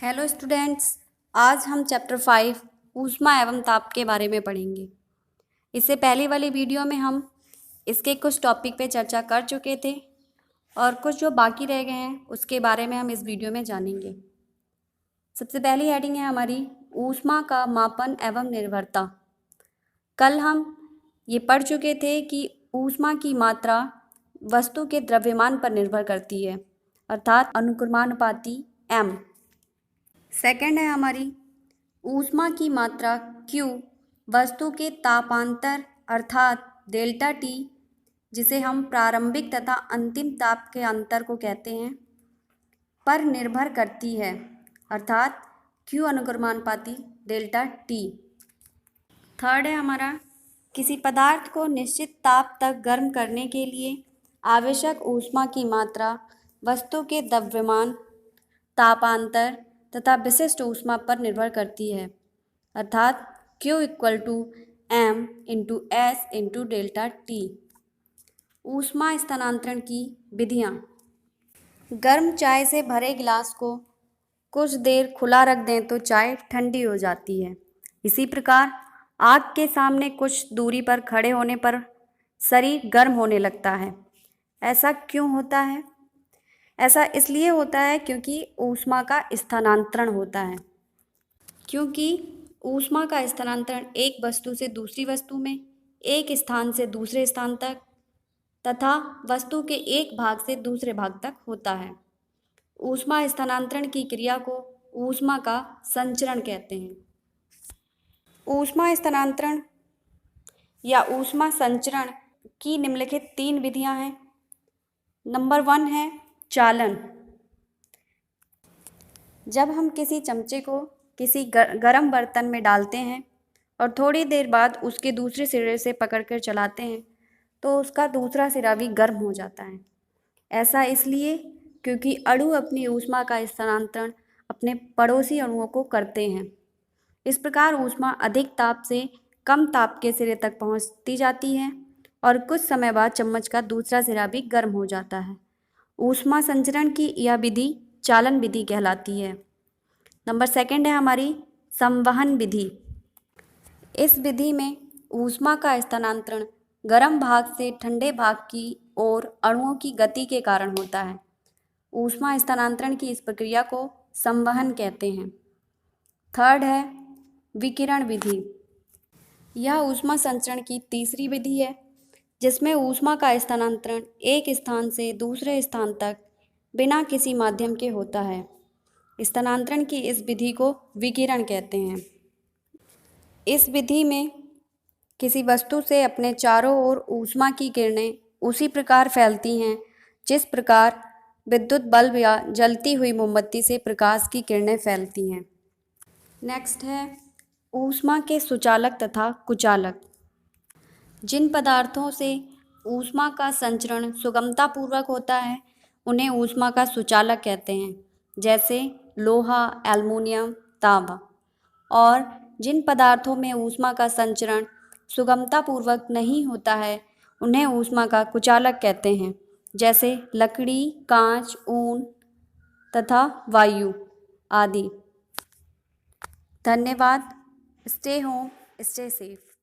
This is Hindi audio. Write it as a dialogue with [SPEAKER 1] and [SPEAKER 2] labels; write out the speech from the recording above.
[SPEAKER 1] हेलो स्टूडेंट्स, आज हम चैप्टर 5 ऊष्मा एवं ताप के बारे में पढ़ेंगे। इससे पहले वाली वीडियो में हम इसके कुछ टॉपिक पे चर्चा कर चुके थे और कुछ जो बाकी रह गए हैं उसके बारे में हम इस वीडियो में जानेंगे। सबसे पहली हेडिंग है हमारी ऊष्मा का मापन एवं निर्भरता। कल हम ये पढ़ चुके थे कि ऊष्मा की मात्रा वस्तु के द्रव्यमान पर निर्भर करती है, अर्थात अनुक्रमानुपाती m। सेकंड है हमारी ऊष्मा की मात्रा Q वस्तु के तापांतर अर्थात डेल्टा T, जिसे हम प्रारंभिक तथा अंतिम ताप के अंतर को कहते हैं, पर निर्भर करती है, अर्थात Q अनुक्रमानुपाती डेल्टा T। थर्ड है हमारा किसी पदार्थ को निश्चित ताप तक गर्म करने के लिए आवश्यक ऊष्मा की मात्रा वस्तु के द्रव्यमान, तापांतर तथा विशिष्ट ऊष्मा पर निर्भर करती है, अर्थात Q = m × S × delta T। ऊष्मा स्थानांतरण की विधियाँ। गर्म चाय से भरे गिलास को कुछ देर खुला रख दें तो चाय ठंडी हो जाती है। इसी प्रकार आग के सामने कुछ दूरी पर खड़े होने पर शरीर गर्म होने लगता है। ऐसा क्यों होता है? ऐसा इसलिए होता है क्योंकि ऊष्मा का स्थानांतरण होता है। क्योंकि ऊष्मा का स्थानांतरण एक वस्तु से दूसरी वस्तु में, एक स्थान से दूसरे स्थान तक तथा वस्तु के एक भाग से दूसरे भाग तक होता है। ऊष्मा स्थानांतरण की क्रिया को ऊष्मा का संचरण कहते हैं। ऊष्मा स्थानांतरण या ऊष्मा संचरण की निम्नलिखित 3 विधियां हैं। नंबर 1 है चालन। जब हम किसी चमचे को किसी गर्म बर्तन में डालते हैं और थोड़ी देर बाद उसके दूसरे सिरे से पकड़कर चलाते हैं तो उसका दूसरा सिरा भी गर्म हो जाता है। ऐसा इसलिए क्योंकि अणु अपनी ऊष्मा का स्थानांतरण अपने पड़ोसी अणुओं को करते हैं। इस प्रकार ऊष्मा अधिक ताप से कम ताप के सिरे तक पहुंचती जाती है और कुछ समय बाद चम्मच का दूसरा सिरा भी गर्म हो जाता है। ऊष्मा संचरण की यह विधि चालन विधि कहलाती है। नंबर 2 है हमारी संवहन विधि। इस विधि में ऊष्मा का स्थानांतरण गर्म भाग से ठंडे भाग की ओर अणुओं की गति के कारण होता है। ऊष्मा स्थानांतरण की इस प्रक्रिया को संवहन कहते हैं। थर्ड है विकिरण विधि। यह ऊष्मा संचरण की तीसरी विधि है जिसमें ऊष्मा का स्थानांतरण एक स्थान से दूसरे स्थान तक बिना किसी माध्यम के होता है। स्थानांतरण की इस विधि को विकिरण कहते हैं। इस विधि में किसी वस्तु से अपने चारों ओर ऊष्मा की किरणें उसी प्रकार फैलती हैं जिस प्रकार विद्युत बल्ब या जलती हुई मोमबत्ती से प्रकाश की किरणें फैलती हैं। नेक्स्ट है ऊष्मा के सुचालक तथा कुचालक। जिन पदार्थों से ऊष्मा का संचरण सुगमतापूर्वक होता है उन्हें ऊष्मा का सुचालक कहते हैं, जैसे लोहा, एल्युमिनियम, तांबा। और जिन पदार्थों में ऊष्मा का संचरण सुगमतापूर्वक नहीं होता है उन्हें ऊष्मा का कुचालक कहते हैं, जैसे लकड़ी, कांच, ऊन तथा वायु आदि। धन्यवाद। Stay home, stay safe.